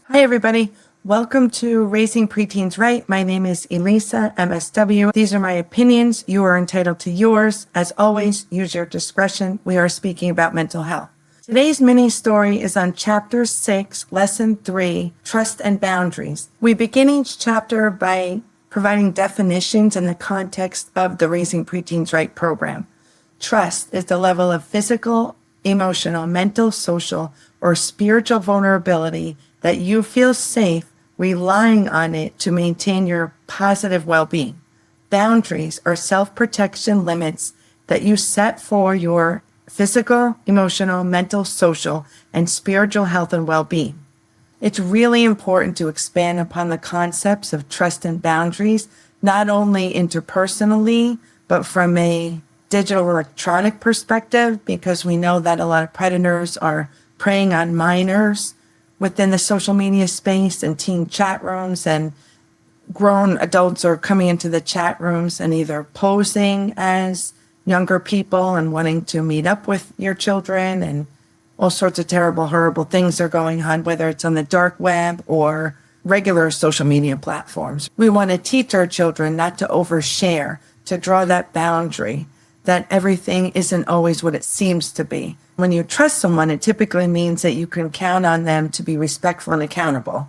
Hi, everybody. Welcome to Raising Preteens Right. My name is Elisa, MSW. These are my opinions. You are entitled to yours. As always, use your discretion. We are speaking about mental health. Today's mini story is on Chapter 6, Lesson 3, Trust and Boundaries. We begin each chapter by providing definitions in the context of the Raising Preteens Right program. Trust is the level of physical, emotional, mental, social, or spiritual vulnerability that you feel safe relying on it to maintain your positive well-being. Boundaries are self-protection limits that you set for your physical, emotional, mental, social, and spiritual health and well-being. It's really important to expand upon the concepts of trust and boundaries, not only interpersonally, but from a digital electronic perspective, because we know that a lot of predators are preying on minors within the social media space and teen chat rooms, and grown adults are coming into the chat rooms and either posing as younger people and wanting to meet up with your children, and all sorts of terrible, horrible things are going on, whether it's on the dark web or regular social media platforms. We want to teach our children not to overshare, to draw that boundary, that everything isn't always what it seems to be. When you trust someone, it typically means that you can count on them to be respectful and accountable.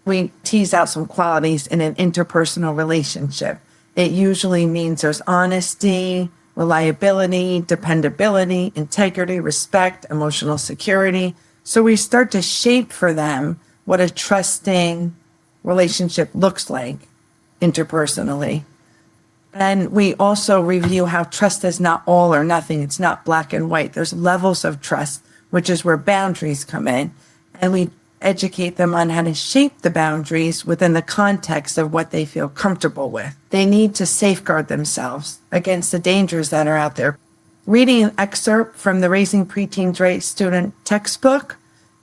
We tease out some qualities in an interpersonal relationship. It usually means there's honesty, reliability, dependability, integrity, respect, emotional security. So we start to shape for them what a trusting relationship looks like interpersonally. And we also review how trust is not all or nothing. It's not black and white. There's levels of trust, which is where boundaries come in. And we educate them on how to shape the boundaries within the context of what they feel comfortable with. They need to safeguard themselves against the dangers that are out there. Reading an excerpt from the Raising Preteens Right student textbook,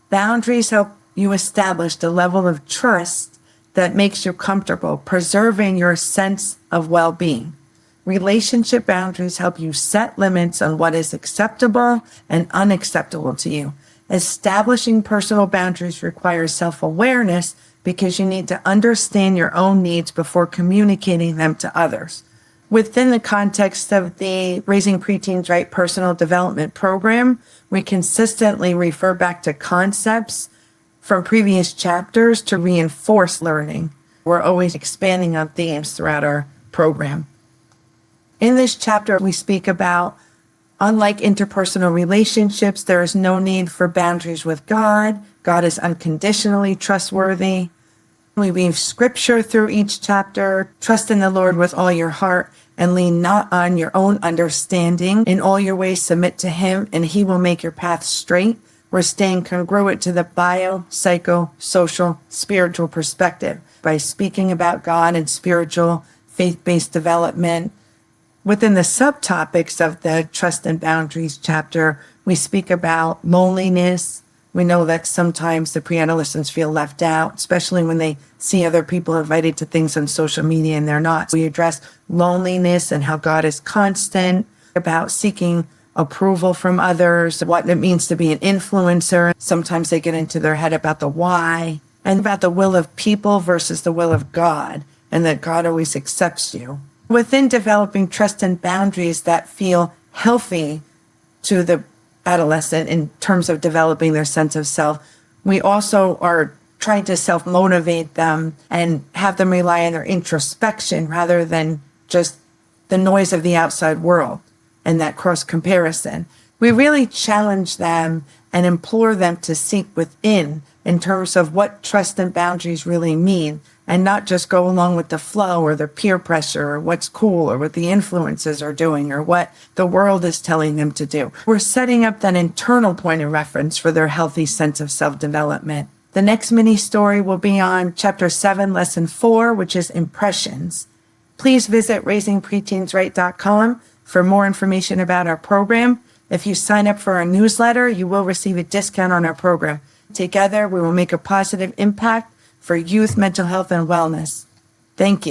boundaries help you establish the level of trust that makes you comfortable, preserving your sense of well-being. Relationship boundaries help you set limits on what is acceptable and unacceptable to you. Establishing personal boundaries requires self-awareness because you need to understand your own needs before communicating them to others. Within the context of the Raising Preteens Right personal development program, we consistently refer back to concepts from previous chapters to reinforce learning. We're always expanding on themes throughout our program. In this chapter, we speak about, unlike interpersonal relationships, there is no need for boundaries with God. God is unconditionally trustworthy. We weave scripture through each chapter. Trust in the Lord with all your heart and lean not on your own understanding. In all your ways, submit to Him, and He will make your path straight. We're staying congruent to the bio, psycho, social, spiritual perspective by speaking about God and spiritual, faith-based development. Within the subtopics of the Trust and Boundaries chapter, we speak about loneliness. We know that sometimes the pre-adolescents feel left out, especially when they see other people invited to things on social media and they're not. We address loneliness and how God is constant, about seeking approval from others, what it means to be an influencer. Sometimes they get into their head about the why, and about the will of people versus the will of God, and that God always accepts you. Within developing trust and boundaries that feel healthy to the adolescent in terms of developing their sense of self, we also are trying to self-motivate them and have them rely on their introspection rather than just the noise of the outside world and that cross comparison. We really challenge them and implore them to seek within in terms of what trust and boundaries really mean, and not just go along with the flow or the peer pressure or what's cool or what the influencers are doing or what the world is telling them to do. We're setting up that internal point of reference for their healthy sense of self-development. The next mini story will be on Chapter 7, Lesson 4, which is impressions. Please visit raisingpreteensright.com for more information about our program. If you sign up for our newsletter, you will receive a discount on our program. Together, we will make a positive impact for youth mental health and wellness. Thank you.